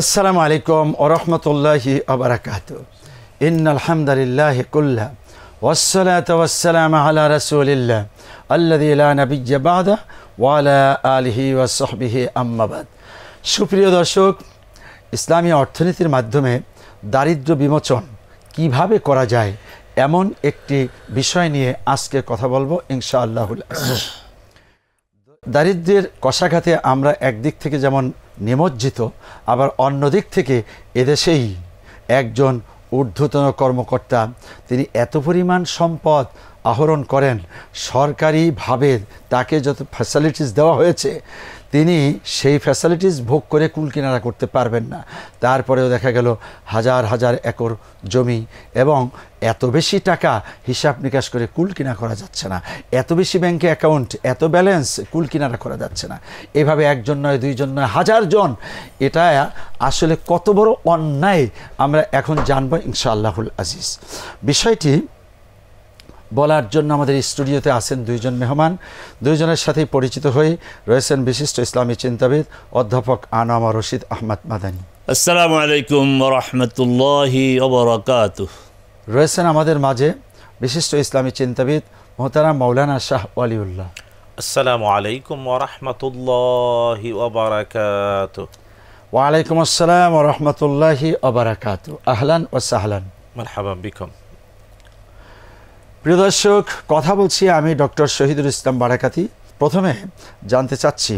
আসসালামু আলাইকুম ওয়া রাহমাতুল্লাহি ওয়া বারাকাতুহু। ইন্নাল হামদালিল্লাহি কুল্লা ওয়াসসালাতু ওয়াসসালামু আলা রাসূলিল্লাহ আল্লাযী লা নাবিয়্যা বা'দা ওয়া আলা আলিহি ওয়া সাহবিহি আম্মা বাদ। সুপ্রিয় দর্শক, ইসলামী অর্থনীতির মাধ্যমে দারিদ্র্য বিমোচন কিভাবে করা যায় এমন একটি বিষয় নিয়ে আজকে কথা বলবো ইনশাআল্লাহুল আজিজ। দারিদ্র্যের কষাঘাতে আমরা একদিক থেকে যেমন নিমজ্জিত, আবার অন্য দিক থেকে এদেশেই একজন ঊর্ধ্বতন কর্মকর্তা তিনি এত পরিমাণ সম্পদ আহরণ করেন, সরকারিভাবে তাকে যত ফ্যাসিলিটিস দেওয়া হয়েছে তিনি সেই ফ্যাসিলিটিস ভোগ করে কুল কিনারা করতে পারবেন না। তারপরেও দেখা গেল হাজার হাজার একর জমি এবং এত বেশি টাকা হিসাব নিকাশ করে কুল কিনা করা যাচ্ছে না, এত বেশি ব্যাংকে অ্যাকাউন্ট, এত ব্যালেন্স, কুল কিনারা করা যাচ্ছে না। এভাবে একজন নয়, দুইজন নয়, হাজারজন। এটা আসলে কত বড় অন্যায় আমরা এখন জানবো ইনশাআল্লাহুল আজিজ। বিষয়টি বলার জন্য আমাদের স্টুডিওতে আছেন দুইজন মেহমান। দুইজনের সাথেই পরিচিত হয়ে রয়েছেন বিশিষ্ট ইসলামী চিন্তাবিদ অধ্যাপক আনোয়ার রশিদ আহমদ মাদানী। আসসালামু আলাইকুম ওয়া রাহমাতুল্লাহি ওয়া বারাকাতুহু। রয়েছেন আমাদের মাঝে বিশিষ্ট ইসলামী চিন্তাবিদ মোহতারাম মাওলানা শাহ ওয়ালিউল্লাহ। আসসালামু আলাইকুম ওয়া রাহমাতুল্লাহি ওয়া বারাকাতুহু। ওয়া আলাইকুম আসসালাম ওয়া রাহমাতুল্লাহি ওয়া বারাকাতুহু। আহলান ওয়া সাহলান, মারহাবান বিকুম। প্রিয় দর্শক, কথা বলছি আমি ডক্টর শহীদুল ইসলাম বারাকাতি। প্রথমে জানতে চাচ্ছি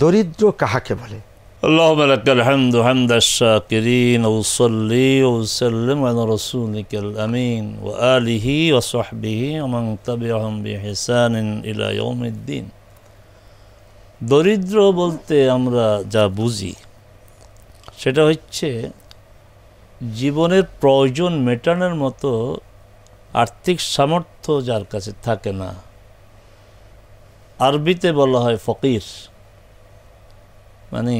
দরিদ্র কাহাকে বলে? আল্লাহুম্মা লাকাল হামদু হামদাশ শাকিরিন ওয়া সাল্লি ওয়া সাল্লিম আলা রাসূলিকাল আমিন ওয়া আলিহি ওয়া সাহবিহি ওয়া মান তাবি'আহুম বিইহসানিন ইলা ইয়াউমিদ্দিন। দরিদ্র বলতে আমরা যা বুঝি সেটা হচ্ছে জীবনের প্রয়োজন মেটানোর মতো আর্থিক সামর্থ্য যার কাছে থাকে না। আরবিতে বলা হয় ফকির, মানে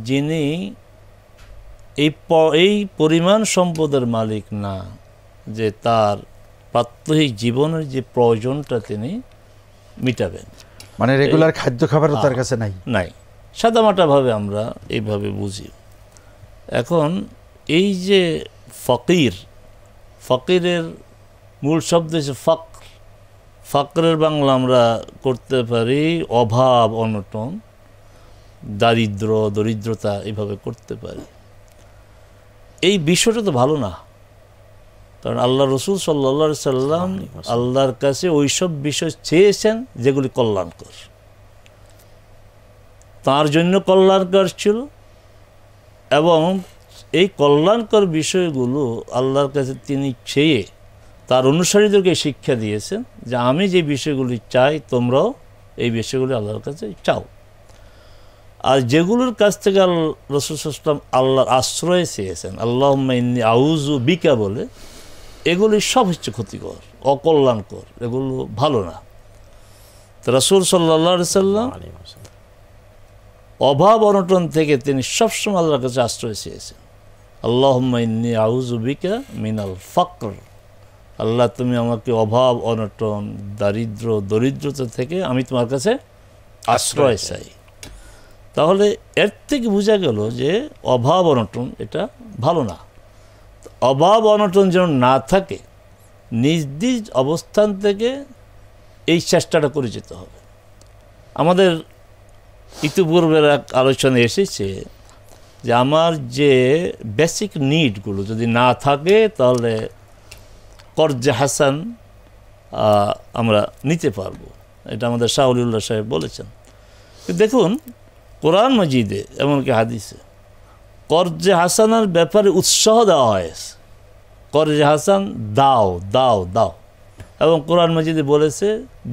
যিনি এই পরিমাণ সম্পদের মালিক না যে তার প্রাত্যহিক জীবনের যে প্রয়োজনটা তিনি মিটাবেন, মানে রেগুলার খাদ্য খাবারও তার কাছে নাই। সাদামাটাভাবে আমরা এইভাবে বুঝি। এখন এই যে ফকিরের মূল শব্দ হচ্ছে ফকর। ফকরের বাংলা আমরা করতে পারি অভাব, অনটন, দরিদ্রতা, এইভাবে করতে পারি। এই বিষয়টা তো ভালো না, কারণ আল্লাহ রসুল সাল্লাল্লাহু আলাইহি সাল্লাম আল্লাহর কাছে ওইসব বিষয় চেয়েছেন যেগুলি কল্যাণকর, তার জন্য কল্যাণকর ছিল, এবং এই কল্যাণকর বিষয়গুলো আল্লাহর কাছে তিনি চেয়ে তার অনুসারীদেরকে শিক্ষা দিয়েছেন যে আমি যে বিষয়গুলি চাই তোমরাও এই বিষয়গুলি আল্লাহর কাছে চাও। আর যেগুলোর কাছ থেকে রাসূল সাল্লাল্লাহু আলাইহি ওয়াসাল্লাম আল্লাহর আশ্রয় চেয়েছেন, আল্লাহুম্মা ইন্নী আউযু বিকা বলে, এগুলি সব হচ্ছে ক্ষতিকর, অকল্যাণকর, এগুলো ভালো না। তো রাসূল সাল্লাল্লাহু আলাইহি ওয়াসাল্লাম অভাব অনটন থেকে তিনি সবসময় আল্লাহর কাছে আশ্রয় চেয়েছেন। আল্লাহুম্মা ইন্নী আউযু বিকা মিনাল ফকর, আল্লাহ তুমি আমাকে অভাব অনটন দরিদ্রতা থেকে আমি তোমার কাছে আশ্রয় চাই। তাহলে এর থেকে বোঝা গেল যে অভাব অনটন এটা ভালো না। অভাব অনটন যেন না থাকে, নিজ অবস্থান থেকে এই চেষ্টাটা করে যেতে হবে। আমাদের ইতিপূর্বের এক আলোচনা এসেছে যে আমার যে বেসিক নিডগুলো যদি না থাকে তাহলে কর্জে হাসান আমরা নিতে পারবো। এটা আমাদের শাহ ওলিউল্লাহ সাহেব বলেছেন। দেখুন কোরআন মাজিদে এমনকি হাদিসে কর্জে হাসানের ব্যাপারে উৎসাহ দেওয়া হয়েছে। কর্জে হাসান দাও দাও দাও, এবং কোরআন মাজিদে বলেছে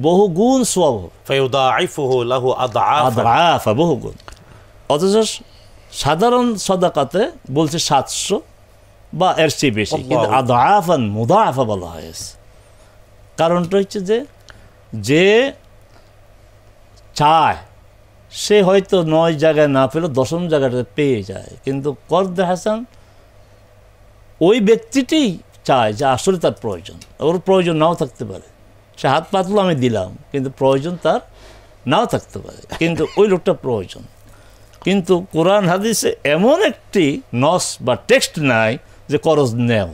বহু গুণ সওয়াব হবে, ফায়ুদাইফুহু লাহু আদআফা, বহু গুণ। অথচ সাধারণ সাদাকাতে বলছে 700 বা এর চেয়ে বেশি, কিন্তু আদআফান মুদাআফা বলা হয়েছে। কারণটা হচ্ছে যে চায় সে হয়তো 9 জায়গায় না পেলেও 10ম জায়গাটাতে পেয়ে যায়, কিন্তু কর্জে হাসান ওই ব্যক্তিটি চায় যে আসলে তার প্রয়োজন, ওর প্রয়োজন নাও থাকতে পারে, সে হাত পাতলো আমি দিলাম, কিন্তু প্রয়োজন তার নাও থাকতে পারে, কিন্তু ওই লোকটা প্রয়োজন। কিন্তু কোরআন হাদিসে এমন একটি নস বা টেক্সট নাই যে করজ নেও।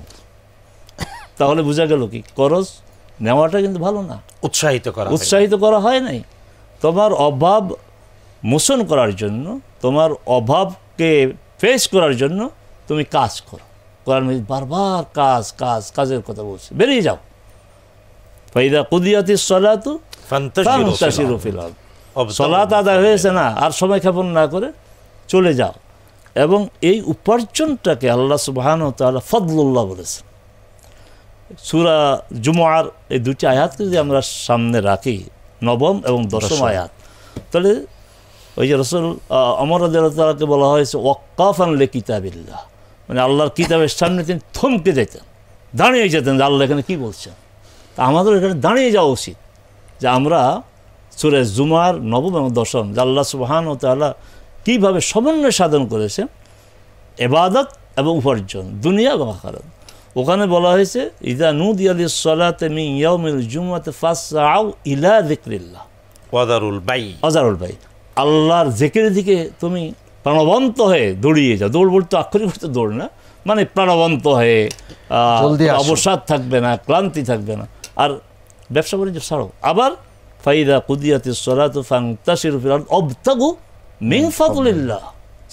তাহলে বোঝা গেল কি করজ নেওয়াটা কিন্তু ভালো না, উৎসাহিত করা হয় নাই। তোমার অভাব মোচন করার জন্য, তোমার অভাবকে ফেস করার জন্য তুমি কাজ করো। কোরআন বারবার কাজের কথা বলছে, বেরিয়ে যাও। ফাইদা কুদিয়াতিস সালাতু ফান্তাশিরু ফিল আরদ, সালাত আদায় হয়েছে না, আর সময় ক্ষেপণ না করে চলে যাও। এবং এই উপার্জনটাকে আল্লাহ সুবহানাহু ওয়া তাআলা ফদলুল্লাহ বলেছেন। সূরা জুমআর এই দুটি আয়াতকে যদি আমরা সামনে রাখি, নবম এবং দশম আয়াত, তাহলে ওই যে রাসূল ওমর রাদিয়াল্লাহু তাআলাকে বলা হয়েছে ওয়াক্কাফান লিকিতাবিল্লাহ, মানে আল্লাহর কিতাবের সামনে তিনি থমকে যেতেন, দাঁড়িয়ে যেতেন যে আল্লাহ এখানে কী বলছেন। তা আমাদের এখানে দাঁড়িয়ে যাওয়া উচিত যে আমরা সূরা জুমার নবম এবং দশম যে আল্লাহ সুবহানাহু ওয়া তাআলা কীভাবে সমন্বয় সাধন করেছেন ইবাদত এবং উপার্জন, দুনিয়া এবং আখিরাত। ওখানে বলা হয়েছে ইযা নুদিয়া লিস-সালাতি মিন ইয়াউমিল জুমআতি ফাসআউ ইলা যিকরিল্লাহ ওয়াযারুল বাই, আল্লাহর জিকিরের দিকে তুমি প্রাণবন্ত হয়ে দৌড়িয়ে যাও। দৌড় বলতে আক্ষরিক অর্থে দৌড় না, মানে প্রাণবন্ত হয়ে, অবসাদ থাকবে না, ক্লান্তি থাকবে না, আর ব্যবসা বাণিজ্য ছাড়ো। আবার ফাইদা কুদিয়াতিস সালাতু ফান্তাশিরু ফিল আরদ ওয়াবতাগু মিন ফাদলিল্লাহ।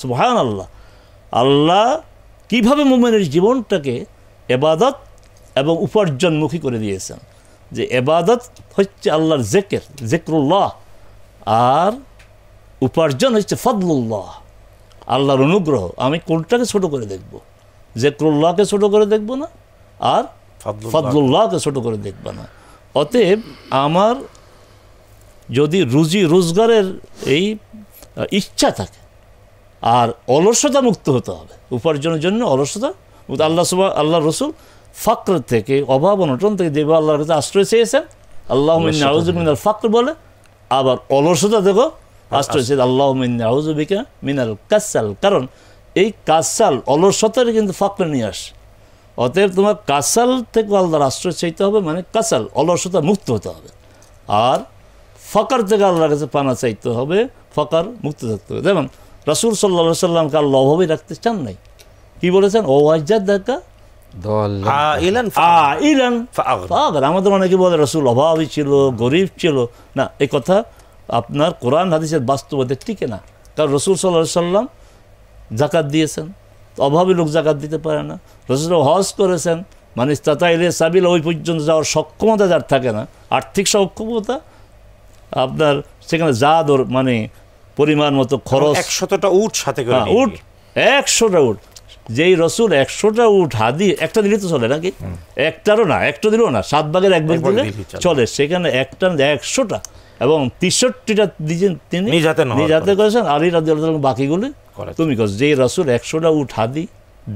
সুবহানাল্লাহ, আল্লাহ কিভাবে মুমিনের জীবনটাকে ইবাদত এবং উপার্জনমুখী করে দিয়েছেন। যে ইবাদত হচ্ছে আল্লাহর জিকরুল্লাহ, আর উপার্জন হচ্ছে ফদলুল্লাহ, আল্লাহর অনুগ্রহ। আমি কোনটাকে ছোট করে দেখব? জিকরুল্লাহকে ছোট করে দেখব না, আর ফদলুল্লাহকে ছোট করে দেখব না। অতএব আমার যদি রুজি রোজগারের এই ইচ্ছা থাকে, আর অলসতা মুক্ত হতে হবে উপার্জনের জন্য, অলসতা আল্লাহ রসুল ফাকর থেকে, অভাব অনটন থেকে যেভাবে আল্লাহর কাছে আশ্রয় চেয়েছেন, আল্লাহুম্মা ইন্নী আউযু বিকা মিনাল ফাকর বলে, আবার অলসতা থেকে আশ্রয় চেয়েছেন আল্লাহুম্মা ইন্নী আউযু বিকা মিনাল কাসাল। কারণ এই কাসাল অলসতার কিন্তু ফাকর নিয়ে আসে। অতএব তোমার কাসাল থেকে আল্লাহর আশ্রয় চাইতে হবে, মানে কাসাল অলসতা মুক্ত হতে হবে। আর ফাকার থেকে আল্লাহর কাছে পানা চাইতে হবে, ফাকার মুক্ত থাকতে হবে। যেমন রাসূল সাল্লাল্লাহু আলাইহি সাল্লামকে আল্লাহ অভাবেই রাখতে চান নাই, কি বলেছেন? ও ওয়াজাদাকা আইলান ফাগর। আমাদের অনেকে বলে রাসূল অভাবী ছিল, গরিব ছিল। না, এই কথা আপনার কোরআন হাদিসের বাস্তবতা টিকে না। কারণ রাসূল সাল্লাল্লাহু আলাইহি সাল্লাম যাকাত দিয়েছেন, অভাবী লোক যাকাত দিতে পারে না। রাসূল হজ করেছেন, মানে ইসতাতাইলে সাবিল, ওই পর্যন্ত যাওয়ার সক্ষমতা যার থাকে না, আর্থিক সক্ষমতা, আপনার সেখানে জাদর মানে পরিমাণ মতো খরচ, 100টা উট সাথে করে, উট 100টা উট, যেই রসুল 100টা উট হাদি একটা দিলে তো চলে নাকি? একটারও না, একটা দিলেও না, 7 ভাগের 1 ভাগ দিলে চলে। সেখানে একটা 100টা, এবং 63টা তিনি নিজাতে করেছেন, আলী রাদিয়াল্লাহু আনহু বাকিগুলি তুমি কর। যে রসুল 100টা উট হাদি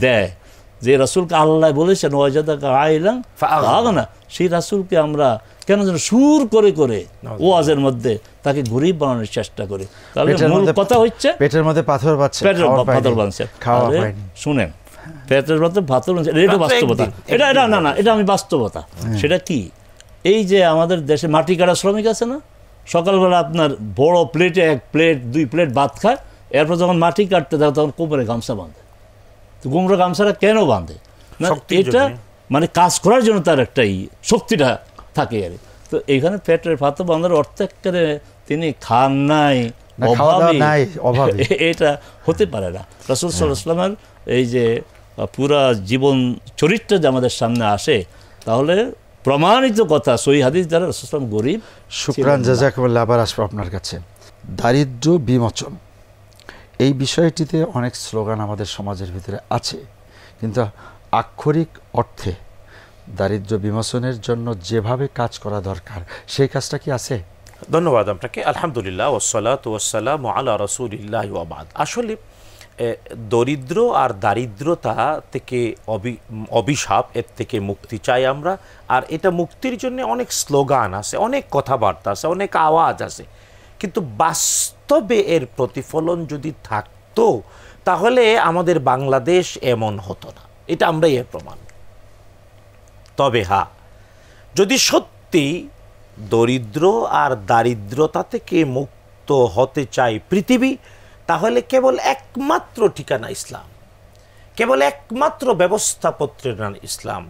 দেয়, যে রাসূলকে আল্লাহ বলেছেন ওয়াজাদাকা আইলান ফাগনা, সেই রাসূলকে আমরা কেন যেন সুর করে করে ওয়াজের মধ্যে তাকে গরিব বানানোর চেষ্টা করি। তাহলে মূল কথা হচ্ছে পেটের মধ্যে পাথর বাঁধছে, পাথর বাঁধছে। শুনেন, পেটের মধ্যে পাথর বাঁধছে, এটা বাস্তবতা। এটা না, এটা আমি বাস্তবতা। সেটা কি? এই যে আমাদের দেশে মাটি কাটা শ্রমিক আছে না, সকালবেলা আপনার বড় প্লেটে 1 প্লেট 2 প্লেট ভাত খায়, এরপর যখন মাটি কাটতে থাকে তখন কোমরে গামছা বাঁধে। তো কোমরে গামছাটা কেন বাঁধে? না, এটা মানে কাজ করার জন্য তার একটা শক্তিটা থাকে আর। তো এইখানে পেটের পাথর বাঁধার অর্থ একেবারে তিনি খান নাই, অভাবী, এটা হতে পারে না। রাসূল সাল্লাল্লাহু আলাইহি ওয়াসাল্লামের এই যে পুরা জীবন চরিত্র যে আমাদের সামনে আসে, তাহলে প্রমাণিত কথা সহিহ হাদিস দ্বারা রাসূল সাল্লাল্লাহু আলাইহি ওয়াসাল্লাম গরিব। শুকরান, জাযাকাল্লাহ। আবার আসবো আপনার কাছে। দারিদ্র্য বিমোচন, এই বিষয়টিতে অনেক স্লোগান আমাদের সমাজের ভিতরে আছে, কিন্তু আক্ষরিক অর্থে দারিদ্র্য বিমোচনের জন্য যেভাবে কাজ করা দরকার সেই কাজটা কি আছে? ধন্যবাদ আপনাকে। আলহামদুলিল্লাহ, ওয়াসসালাতু ওয়াসসালামু আলা রাসূলিল্লাহি ওয়া বাদ। আসলে দরিদ্র আর দারিদ্রতা থেকে অভিশাপ, এর থেকে মুক্তি চাই আমরা। আর এটা মুক্তির জন্য অনেক স্লোগান আছে, অনেক কথাবার্তা আছে, অনেক আওয়াজ আছে, কিন্তু বাস্তবে এর প্রতিফলন যদি থাকতো তাহলে আমাদের বাংলাদেশ এমন হতো না। এটা আমরাই এর প্রমাণ। তবে হ্যাঁ, যদি সত্যি দরিদ্র আর দারিদ্রতা থেকে মুক্ত হতে চাই পৃথিবী, তাহলে কেবল একমাত্র ঠিকানা ইসলাম, কেবল একমাত্র ব্যবস্থাপত্রের নাম ইসলাম,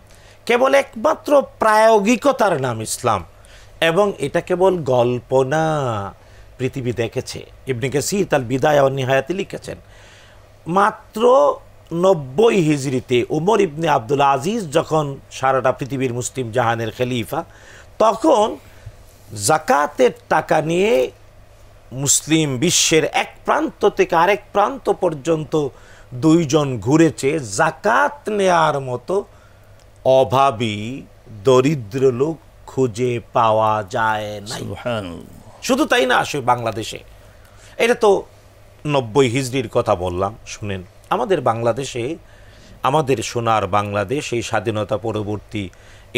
কেবল একমাত্র প্রায়োগিকতার নাম ইসলাম, এবং এটা কেবল গল্প না, পৃথিবী দেখেছে। ইবনে কাসির তার বিদায়া ওয়ান নিহায়াতে লিখেছেন, মাত্র 90 হিজরিতে উমর ইবনে আব্দুল আজিজ যখন সারাটা পৃথিবীর মুসলিম জাহানের খলিফা, তখন জাকাতের টাকা নিয়ে মুসলিম বিশ্বের এক প্রান্ত থেকে আরেক প্রান্ত পর্যন্ত 2 জন ঘুরেছে। জাকাত নেয়ার মতো অভাবী দরিদ্র লোক খুঁজে পাওয়া যায় না। শুধু তাই না, আসে বাংলাদেশে, এটা তো 90 হিজরির কথা বললাম, শুনেন, আমাদের বাংলাদেশে, আমাদের সোনার বাংলাদেশ, এই স্বাধীনতা পরবর্তী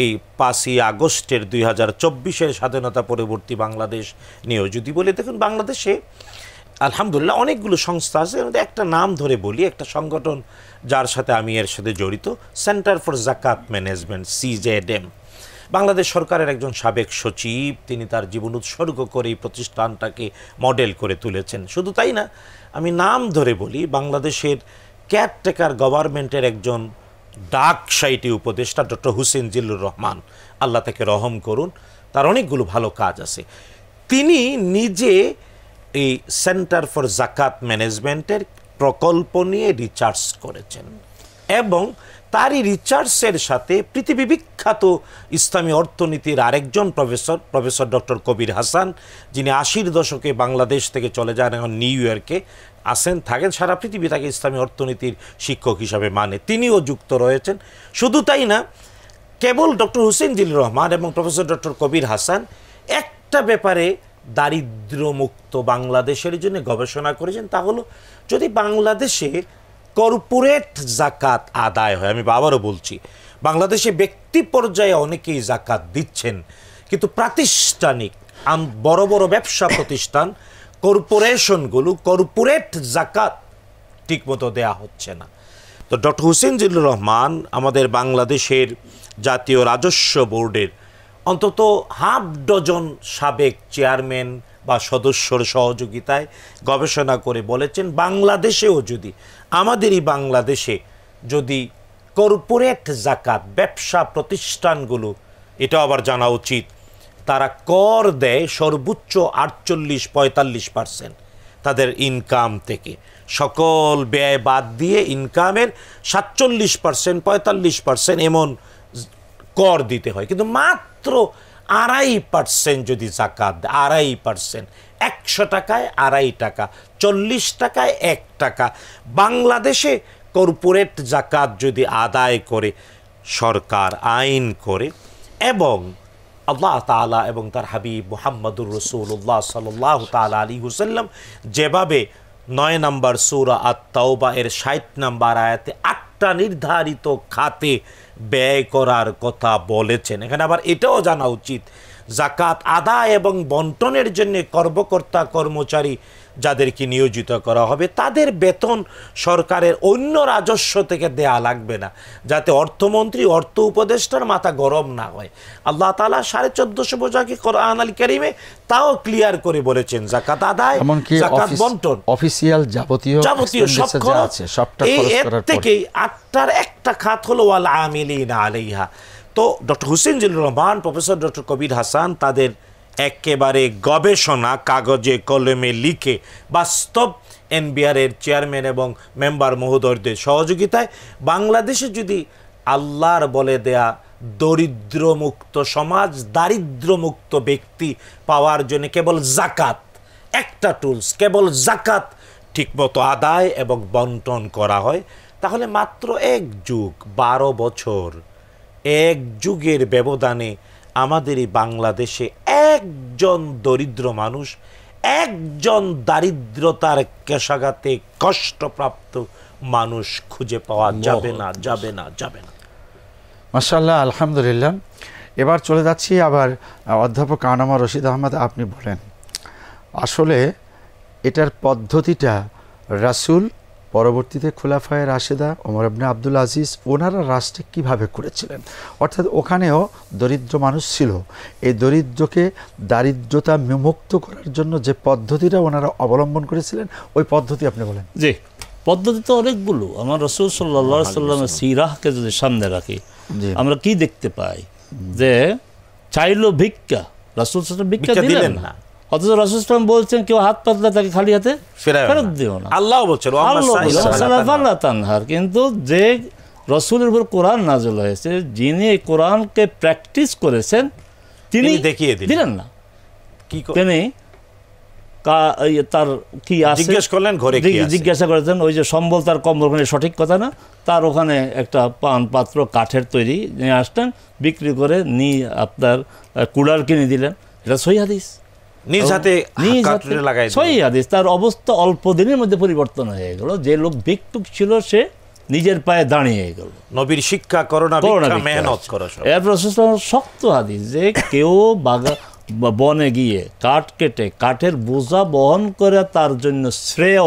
এই 5ই আগস্টের 2024-এর স্বাধীনতা পরবর্তী বাংলাদেশ নিয়েও যদি বলি, দেখুন বাংলাদেশে আলহামদুলিল্লাহ অনেকগুলো সংস্থা আছে। একটা নাম ধরে বলি, একটা সংগঠন যার সাথে আমি এর সাথে জড়িত, সেন্টার ফর জাকাত ম্যানেজমেন্ট, CZM। বাংলাদেশ সরকারের একজন সাবেক সচিব, তিনি তার জীবন উৎসর্গ করে এই প্রতিষ্ঠানটাকে মডেল করে তুলেছেন। শুধু তাই না, আমি নাম ধরে বলি, বাংলাদেশের কেয়ারটেকার গভর্নমেন্টের একজন ডাকসাইটি উপদেষ্টা ডক্টর হুসেইন জিল্লুর রহমান, আল্লাহ তাকে রহম করুন, তার অনেকগুলো ভালো কাজ আছে। তিনি নিজে এই সেন্টার ফর জাকাত ম্যানেজমেন্টের প্রকল্প নিয়ে রিসার্চ করেছেন, এবং তারই রিসার্চের সাথে পৃথিবী বিখ্যাত ইসলামী অর্থনীতির আরেকজন প্রফেসর ডক্টর কবির হাসান, যিনি 80-র দশকে বাংলাদেশ থেকে চলে যান, এখন নিউ ইয়র্কে আসেন, থাকেন, সারা পৃথিবী তাকে ইসলামী অর্থনীতির শিক্ষক হিসাবে মানে, তিনিও যুক্ত রয়েছেন। শুধু তাই না, কেবল ডক্টর হুসেইন জিল্লুর রহমান এবং প্রফেসর ডক্টর কবির হাসান একটা ব্যাপারে দারিদ্র্যমুক্ত বাংলাদেশের জন্য গবেষণা করেছেন, তা হলো যদি বাংলাদেশে কর্পোরেট জাকাত আদায় হয়, আমি আবারও বলছি, বাংলাদেশে ব্যক্তি পর্যায়ে অনেকেই জাকাত দিচ্ছেন, কিন্তু প্রাতিষ্ঠানিক বড় বড় ব্যবসা প্রতিষ্ঠান, কর্পোরেশনগুলো কর্পোরেট জাকাত ঠিকমতো দেয়া হচ্ছে না। তো ডক্টর হুসেইন জিল্লুর রহমান আমাদের বাংলাদেশের জাতীয় রাজস্ব বোর্ডের অন্তত 1/2 ডজন সাবেক চেয়ারম্যান বা সদস্যর সহযোগিতায় গবেষণা করে বলেছেন, বাংলাদেশেও যদি, আমাদেরই বাংলাদেশে যদি কর্পোরেট জাকাত, ব্যবসা প্রতিষ্ঠানগুলো, এটা আবার জানা উচিত, তারা কর দেয় সর্বোচ্চ 48-45% তাদের ইনকাম থেকে, সকল ব্যয় বাদ দিয়ে ইনকামের 47%, 45% এমন কর দিতে হয়, কিন্তু মাত্র 2.5% যদি জাকাত দেয়, 2.5%, 100 টাকায় 2.5 টাকা, 40 টাকায় 1 টাকা, বাংলাদেশে কর্পোরেট জাকাত যদি আদায় করে সরকার আইন করে, এবং আল্লাহ তাআলা এবং তার হাবিব মুহাম্মদুর রাসূলুল্লাহ সাল্লাল্লাহু তাআলা আলাইহি ওয়াসাল্লাম যেভাবে 9 নম্বর সূরা আত-তাওবা এর 60 নম্বর আয়াতে 8টা নির্ধারিত খাতে ব্যয় করার কথা বলেছেন, এখানে আবার এটাও জানা উচিত, জাকাত আদায় এবং বন্টনের জন্য কর্মকর্তা কর্মচারী যাদেরকে নিয়োজিত করা হবে, তাদের বেতন সরকারের অন্য রাজস্ব থেকে দেয়া লাগবে না, যাতে অর্থমন্ত্রী, অর্থ উপদেষ্টার মাথা গরম না হয়। আল্লাহ তাআলা 1450 বোঝাকে কোরআন আল কারীমে তাও ক্লিয়ার করে বলেছেন, জাকাত আদায়, জাকাত বন্টন, অফিসিয়াল যাবতীয় সব খরচ সবটা খরচ করার পর থেকে 8টার একটা খাত হলো ওয়াল আমিলিনা আলাইহা। তো doctor Hussain Zillur Rahman, professor doctor Kabir Hasan তাদের একেবারে গবেষণা কাগজে কলমে লিখে বাস্তব এনবিআর-এর চেয়ারম্যান এবং মেম্বার মহোদয়দের সহযোগিতায় বাংলাদেশে যদি আল্লাহর বলে দেয়া দরিদ্রমুক্ত সমাজ, দারিদ্র্যমুক্ত ব্যক্তি পাওয়ার জন্য কেবল জাকাত একটা টুলস, কেবল জাকাত ঠিকমতো আদায় এবং বন্টন করা হয়, তাহলে মাত্র 1 যুগ, 12 বছর, 1 যুগের ব্যবধানে আমাদের এই বাংলাদেশে একজন দরিদ্র মানুষ, একজন দারিদ্রতার কেশাঘাতে কষ্টপ্রাপ্ত মানুষ খুঁজে পাওয়া যাবে না, যাবে না, যাবে না। মাশাআল্লাহ, আলহামদুলিল্লাহ। এবার চলে যাচ্ছি আবার অধ্যাপক আনোয়ার রশিদ আহমদ, আপনি বলেন আসলে এটার পদ্ধতিটা রাসূল পরবর্তীতে খোলাফায়ে রাশেদা ওমর ইবনে আব্দুল আজিজ ওনারা রাষ্ট্রে কিভাবে করেছিলেন, অর্থাৎ ওখানেও দরিদ্র মানুষ ছিল, এই দরিদ্রকে দারিদ্রতা মুক্ত করার জন্য যে পদ্ধতিটা ওনারা অবলম্বন করেছিলেন ওই পদ্ধতি আপনি বলেন। জি, পদ্ধতি তো অনেকগুলো। আমার রাসূল সাল্লাল্লাহু আলাইহি সাল্লামের সিরাহকে যদি সামনে রাখি, আমরা কি দেখতে পাই যে চাইলো ভিক্ষা, রাসূল সাল্লাল্লাহু আলাইহি ওয়াসাল্লাম ভিক্ষা দিলেন না, অথচ রাসূল সাল্লাল্লাহু আলাইহি ওয়াসাল্লাম বলছেন কেউ হাত পাতলে তাকে খালি হাতে ফেরত দিও না। আল্লাহ বলছেন আল্লাহ তানহার। কিন্তু যে রাসূলের উপর কোরআন নাযিল হয়েছে, যিনি এই কোরআনকে প্র্যাকটিস করেছেন, তিনি দেখিয়ে দিলেন না। কি তিনি তার কি আছে জিজ্ঞেস করলেন, ঘরে কি আছে জিজ্ঞাসা করেছেন, ওই যে সম্বল তার কম্বল, ওখানে সঠিক কথা না, তার ওখানে একটা পান পাত্র কাঠের তৈরি নিয়ে আসতেন, বিক্রি করে আপনার কুলার কিনে দিলেন। এটা সহিহ হাদিস, নিজ হাতে লাগাই সহিহ হাদিস। তার অবস্থা অল্প দিনের মধ্যে পরিবর্তন হয়ে গেল। যে লোক ভিক্ষুক ছিল সে নিজের পায়ে দাঁড়িয়ে গেল। নবীর শিক্ষা, করোনা ভিক্ষা, মেহনত করো। এরপর শক্ত হাদিস যে কেউ বনে গিয়ে কাঠ কেটে কাঠের বোঝা বহন করে তার জন্য শ্রেয়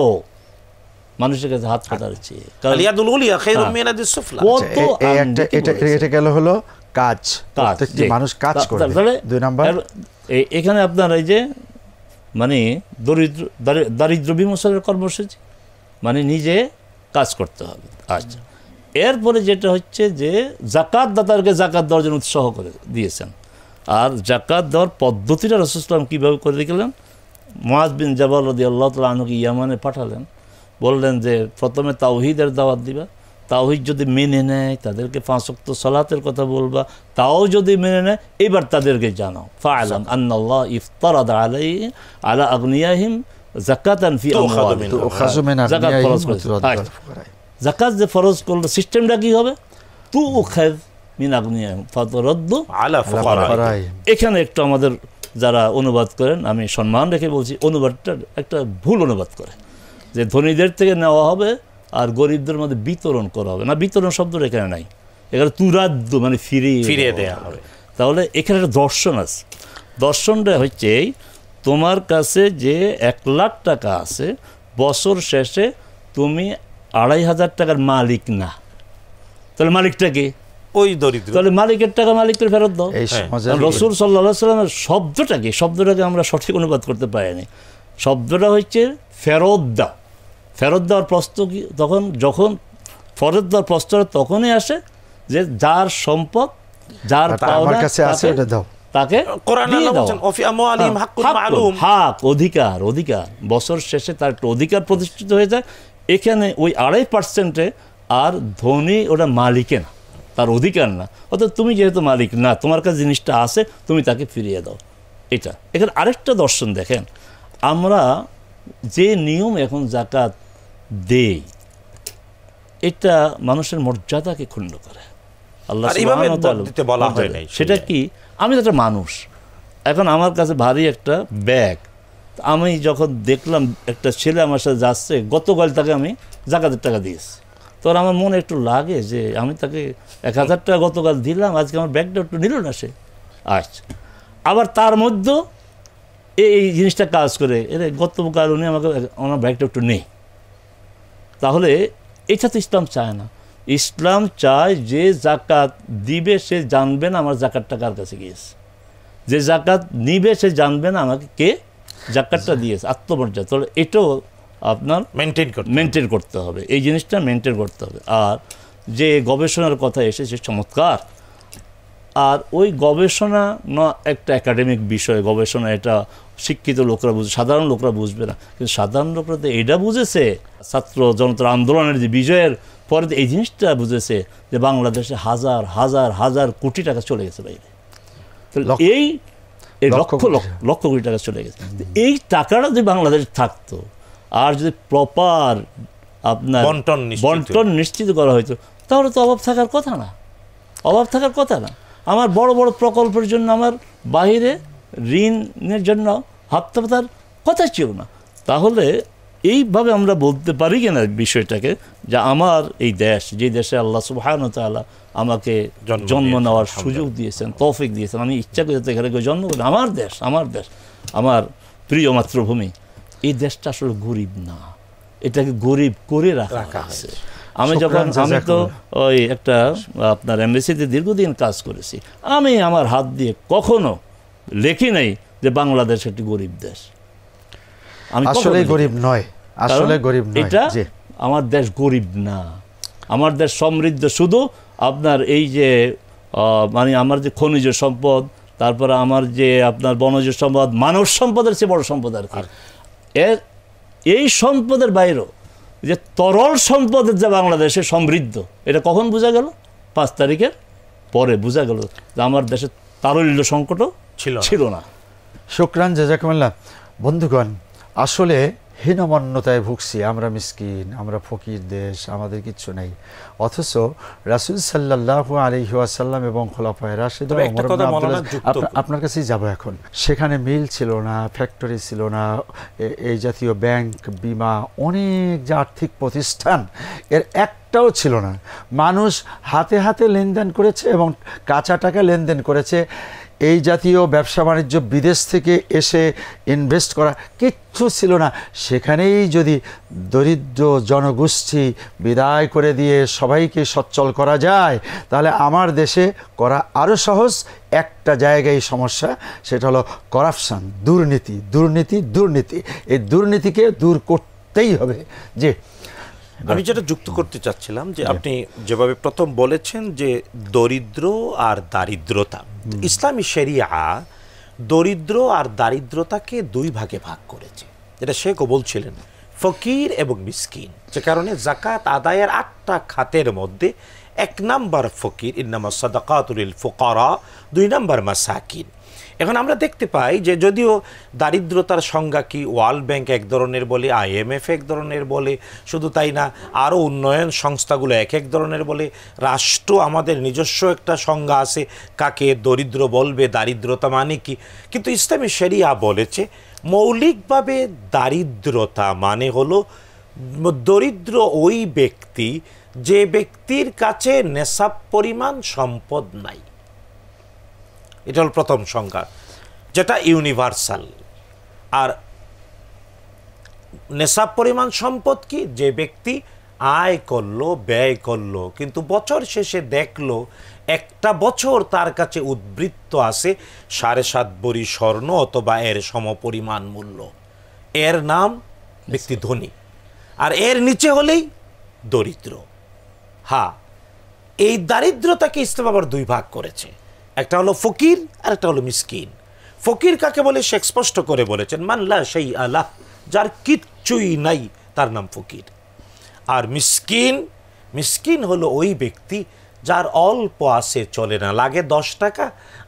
মানুষের কাছে হাত পাতার চেয়ে। এটা গেল হলো কাজ, প্রত্যেকটি মানুষ কাজ করে। 2 নাম্বার এখানে আপনার এই যে মানে দারিদ্র বিমোচনের কর্মসূচি, মানে নিজে কাজ করতে হবে। আচ্ছা, এরপরে যেটা হচ্ছে যে যাকাত দাতারকে যাকাত দেওয়ার জন্য উৎসাহ করে দিয়েছেন। আর যাকাত দেওয়ার পদ্ধতিটা রাসূল সাল্লাল্লাহু আলাইহি ওয়াসাল্লাম কীভাবে করে দিলেন, মুআয বিন জাবাল রাদিয়াল্লাহু তাআলা আনহুকে ইয়ামানে পাঠালেন, বললেন যে প্রথমে তাওহীদের দাওয়াত দিবা, তাওহীদ যদি মেনে নেয় তাদেরকে 5 ওয়াক্ত সালাতের কথা বলবা, তাও যদি মেনে নেয় এবার তাদেরকে জানাও ফাআলাম আন্নাল্লাহ ইফতারাদা আলা আগনিয়াহিম যাকাতান ফি আমওয়ালিহিম। যাকাত যে ফরজ করলো, সিস্টেমটা কি হবে, তুখায মিন আগনিয়াহিম ফাতুরাদ্দু আলা ফুকারাহিম। এখানে একটু আমাদের যারা অনুবাদ করেন, আমি সম্মান রেখে বলছি, অনুবাদটা একটা ভুল অনুবাদ করে যে ধনীদের থেকে নেওয়া হবে আর গরিবদের মধ্যে বিতরণ করা হবে না। বিতরণ শব্দটা এখানে নাই, এখানে তুরাদ্দু মানে ফিরিয়ে দেওয়া হবে। তাহলে এখানে একটা দর্শন আছে। দর্শনটা হচ্ছে তোমার কাছে যে 1 লাখ টাকা আছে, বছর শেষে তুমি 2,500 টাকার মালিক না, তাহলে মালিকটা কি? ওই দরিদ্র। তাহলে মালিকের টাকা মালিককে ফেরত দাও। রাসূল সাল্লাল্লাহু আলাইহি ওয়াসাল্লামের শব্দটা কি, শব্দটাকে আমরা সঠিক অনুবাদ করতে পারিনি। শব্দটা হচ্ছে ফেরত দাও। ফেরত দেওয়ার প্রশ্ন কি, যখন ফেরত দেওয়ার প্রশ্নটা তখনই আসে যে যার সম্পদ, যার পাওনা তাকে অধিকার বছর শেষে তার একটা অধিকার প্রতিষ্ঠিত হয়ে যায়। এখানে ওই 2.5%-এ আর ধনী ওটা মালিকে না, তার অধিকার না। অর্থাৎ তুমি যেহেতু মালিক না, তোমার কাছে জিনিসটা আছে, তুমি তাকে ফিরিয়ে দাও। এটা এখানে আরেকটা দর্শন দেখেন, আমরা যে নিয়ম এখন যাকাত দেই, এটা মানুষের মর্যাদাকে ক্ষুণ্ণ করে। আল্লাহ সুবহানাহু ওয়া তাআলা সেটা কি, আমি একটা মানুষ, এখন আমার কাছে ভারী একটা ব্যাগ, আমি যখন দেখলাম একটা ছেলে আমার সাথে যাচ্ছে, গতকাল তাকে আমি যাকাতের টাকা দিয়েছি, তোর আমার মনে একটু লাগে যে আমি তাকে 1,000 টাকা গতকাল দিলাম, আজকে আমার ব্যাগটা একটু নিল না সে। আচ্ছা, আবার তার মধ্যে এই জিনিসটা কাজ করে, গতকাল উনি আমাকে আমার ব্যাগটা একটু নেই, তাহলে এটা তো ইসলাম চায় না। ইসলাম চায় যে যাকাত দিবে সে জানবে না আমার যাকাতটা কার কাছে গিয়েছে, যে যাকাত নিবে সে জানবে না আমাকে কে যাকাতটা দিয়েছে, আত্মমর্যাদা। তাহলে এটাও আপনার মেনটেন করতে হবে, এই জিনিসটা মেনটেন করতে হবে। আর যে গবেষণার কথা এসেছে চমৎকার, আর ওই গবেষণা না একটা একাডেমিক বিষয়, গবেষণা এটা শিক্ষিত লোকরা বুঝবে, সাধারণ লোকরা বুঝবে না। কিন্তু সাধারণ লোকরা তো এটা বুঝেছে, ছাত্র জনতার আন্দোলনের যে বিজয়ের পরে এই জিনিসটা বুঝেছে যে বাংলাদেশে হাজার হাজার হাজার কোটি টাকা চলে গেছে বাইরে, এই লক্ষ কোটি টাকা চলে গেছে। এই টাকাটা যদি বাংলাদেশে থাকতো আর যদি প্রপার আপনার বন্টন নিশ্চিত করা হয়তো, তাহলে তো অভাব থাকার কথা না, অভাব থাকার কথা না। আমার বড় বড় প্রকল্পের জন্য আমার বাইরে ঋণের জন্য হাতটা পাতার কথা ছিল না। তাহলে এইভাবে আমরা বলতে পারি কিনা বিষয়টাকে, যে আমার এই দেশ, যে দেশে আল্লাহ সুবহানাহু ওয়া তাআলা আমাকে জন্ম নেওয়ার সুযোগ দিয়েছেন, তৌফিক দিয়েছেন, আমি ইচ্ছা করে এখানে জন্ম করি, আমার দেশ, আমার প্রিয় মাতৃভূমি, এই দেশটা আসলে গরিব না, এটাকে গরিব করে রাখা হয়েছে। আমি তো ওই একটা আপনার এমবিসিতে দীর্ঘদিন কাজ করেছি, আমি আমার হাত দিয়ে কখনো লেখি নাই যে বাংলাদেশ একটি গরিব দেশ। আমি আসলে গরিব নয়, আসলে গরিব নয়, এটা আমার দেশ গরিব না, আমার দেশ সমৃদ্ধ। শুধু আপনার এই যে মানে আমার যে খনিজ সম্পদ, তারপরে আমার যে আপনার বনজ সম্পদ, মানব সম্পদের চেয়ে বড় সম্পদ আর কি। এই সম্পদের বাইরেও যে তরল সম্পদের যে বাংলাদেশে সমৃদ্ধ, এটা কখন বোঝা গেল? 5 তারিখের পরে বোঝা গেল যে আমার দেশে তারল্য সংকটও ছিল না। শুকরান, জাযাকুমুল্লাহ। বন্ধুগণ, আসলে হীনমন্যতায় ভুগছি আমরা, মিসকিন, আমরা ফকির দেশ, আমাদের কিচ্ছু নেই। অথচ রাসূল সাল্লাল্লাহু আলাইহি ওয়াসাল্লাম এবং খোলাফায়ে রাশিদুন, আপনার কাছেই যাব এখন, সেখানে মিল ছিল না, ফ্যাক্টরি ছিল না, এই জাতীয় ব্যাংক, বিমা, অনেক যে আর্থিক প্রতিষ্ঠান, এর একটাও ছিল না। মানুষ হাতে হাতে লেনদেন করেছে এবং কাঁচা টাকা লেনদেন করেছে। এই জাতীয় ব্যবসা বাণিজ্য বিদেশ থেকে এসে ইনভেস্ট করা কিচ্ছু ছিল না। সেখানেই যদি দরিদ্র জনগোষ্ঠী বিদায় করে দিয়ে সবাইকে সচ্ছল করা যায়, তাহলে আমার দেশে করা আরও সহজ। একটা জায়গায় সমস্যা, সেটা হলো করাপশন, দুর্নীতি, দুর্নীতি, দুর্নীতি। এই দুর্নীতিকে দূর করতেই হবে। যে আমি যেটা যুক্ত করতে চাচ্ছিলাম, যে আপনি যেভাবে প্রথম বলেছেন যে দরিদ্র আর দারিদ্রতা, ইসলামী শরিয়া দরিদ্র আর দারিদ্রতাকে 2 ভাগে ভাগ করেছে। এটা শেখও বলছিলেন, ফকির এবং মিসকিন। যে কারণে যাকাত আদায়ের 8টা খাতের মধ্যে 1 নাম্বার ফকির, ইন্নামা সাদাকাতুল লিল ফুকারা, 2 নাম্বার মাসাকিন। এখন আমরা দেখতে পাই যে যদিও দারিদ্রতার সংজ্ঞা কি ওয়ার্ল্ড ব্যাংক এক ধরনের বলে, IMF এক ধরনের বলে, শুধু তাই না আরও উন্নয়ন সংস্থাগুলো এক এক ধরনের বলে, রাষ্ট্র আমাদের নিজস্ব একটা সংজ্ঞা আছে কাকে দরিদ্র বলবে, দারিদ্রতা মানে কি। কিন্তু ইসলামী শরিয়া বলেছে মৌলিকভাবে দারিদ্রতা মানে হলো দরিদ্র ওই ব্যক্তি যে ব্যক্তির কাছে নেশাব পরিমাণ সম্পদ নাই। এটা হল প্রথম সংজ্ঞা, যেটা ইউনিভার্সাল। আর নেশাব পরিমাণ সম্পদ কি? যে ব্যক্তি আয় করলো, ব্যয় করলো, কিন্তু বছর শেষে দেখলো একটা বছর তার কাছে উদ্বৃত্ত আছে 7.5 ভরি স্বর্ণ অথবা এর সমপরিমাণ মূল্য, এর নাম ব্যক্তি ধনী। আর এর নিচে হলেই দরিদ্র। হ্যাঁ, এই দারিদ্রতাকে ইসলাম আবার 2 ভাগ করেছে, একটা হলো ফকির আর একটা হলো মিসকিন। ফকির কাকে বলে সে স্পষ্ট করে বলেছেন, মান লা শাইআ লাহ, যার কিচ্ছুই নাই তার নাম ফকির। আর মিসকিন, মিসকিন হলো ওই ব্যক্তি যার অল্প আছে, চলে না, লাগে 10 টাকা,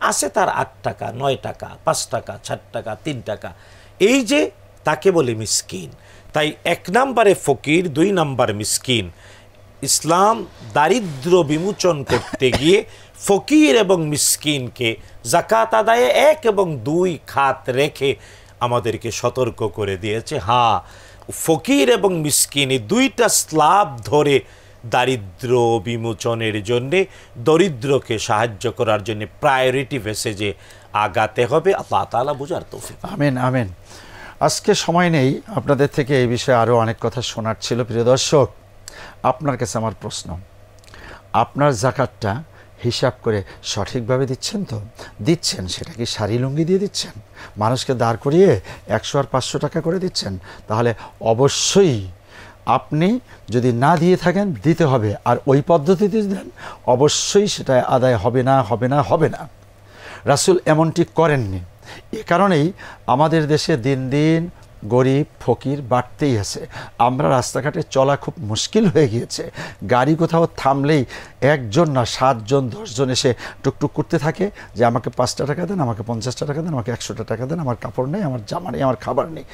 আছে তার 8 টাকা, 9 টাকা, 5 টাকা, 4 টাকা, 3 টাকা, এই যে তাকে বলে মিসকিন। তাই 1 নম্বরে ফকির, 2 নম্বর মিসকিন। ইসলাম দারিদ্র বিমোচন করতে গিয়ে ফকির এবং মিসকিনকে যাকাত আদায়ে 1 এবং 2 খাত রেখে আমাদেরকে সতর্ক করে দিয়েছে। হ্যাঁ, ফকির এবং মিসকিন এই 2টা স্ল্যাব ধরে দারিদ্র বিমোচনের জন্যে, দরিদ্রকে সাহায্য করার জন্য প্রায়োরিটি বেসে আগাতে হবে। আল্লাহ তাআলা বুঝার তৌফিক। আমিন, আমিন। আজকে সময় নেই, আপনাদের থেকে এই বিষয়ে আরও অনেক কথা শোনার ছিল। প্রিয় দর্শক, আপনার কাছে আমার প্রশ্ন, আপনার যাকাতটা হিসাব করে সঠিকভাবে দিচ্ছেন তো? দিচ্ছেন, সেটা কি শাড়ি লুঙ্গি দিয়ে দিচ্ছেন? মানুষকে দাঁড় করিয়ে 100 আর 500 টাকা করে দিচ্ছেন? তাহলে অবশ্যই আপনি যদি না দিয়ে থাকেন, দিতে হবে। আর ওই পদ্ধতিতে দেন, অবশ্যই সেটা আদায় হবে না, হবে না, হবে না। রাসূল এমনটি করেননি। এ কারণেই আমাদের দেশে দিন দিন গরিব ফকির বাড়তেই আছে। আমরা রাস্তাঘাটে চলা খুব মুশকিল হয়ে গিয়েছে। গাড়ি কোথাও থামলেই 1 জন না 7 জন 10 জন এসে টুকটুক করতে থাকে যে আমাকে 5টা টাকা দেন, আমাকে 50টা টাকা দেন, আমাকে 100টা টাকা দেন, আমার কাপড় নেই, আমার জামা নেই, আমার খাবার নেই।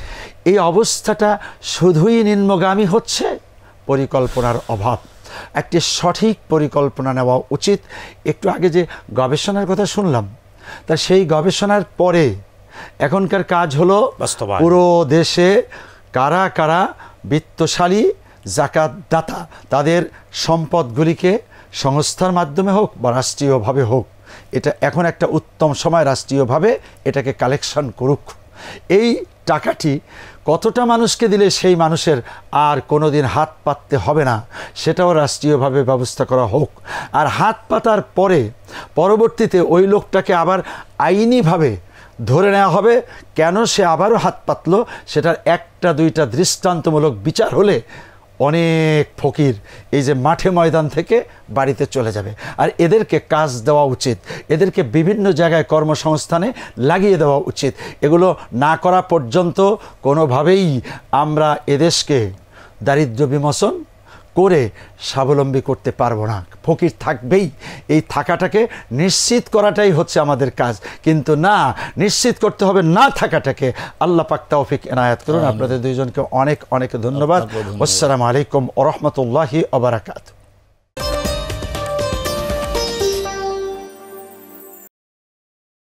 এই অবস্থাটা শুধুই নিম্নগামী হচ্ছে পরিকল্পনার অভাব। একটি সঠিক পরিকল্পনা নেওয়া উচিত। একটু আগে যে গবেষণার কথা শুনলাম, তা সেই গবেষণার পরে এখনকার কাজ হলো পুরো দেশে কারা কারা বিত্তশালী যাকাত দাতা, তাদের সম্পদগুলিকে সংস্থার মাধ্যমে হোক বা রাষ্ট্রীয়ভাবে হোক, এটা এখন একটা উত্তম সময় রাষ্ট্রীয়ভাবে এটাকে কালেকশন করুক। এই টাকাটি কতটা মানুষকে দিলে সেই মানুষের আর কোনো দিন হাত পাততে হবে না, সেটাও রাষ্ট্রীয়ভাবে ব্যবস্থা করা হোক। আর হাত পাতার পরে পরবর্তীতে ওই লোকটাকে আবার আইনিভাবে ধরে নেওয়া হবে, কেন সে আবারও হাত পাতলো, সেটার একটা দুইটা দৃষ্টান্তমূলক বিচার হলে অনেক ফকির এই যে মাঠে ময়দান থেকে বাড়িতে চলে যাবে। আর এদেরকে কাজ দেওয়া উচিত, এদেরকে বিভিন্ন জায়গায় কর্মসংস্থানে লাগিয়ে দেওয়া উচিত। এগুলো না করা পর্যন্ত কোনোভাবেই আমরা এদেশকে দারিদ্র্য বিমোচন করে স্বাবলম্বী করতে পারবো না। ফকির থাকবেই, এই থাকাটাকে নিশ্চিত করাটাই হচ্ছে আমাদের কাজ, কিন্তু না, নিশ্চিত করতে হবে না থাকাটাকে। আল্লাহ পাক তৌফিক এনায়েত করুন। আপনাদের দুইজনকে অনেক অনেক ধন্যবাদ। আসসালামু আলাইকুম ওয়া রাহমাতুল্লাহি ওয়া বারাকাতুহু।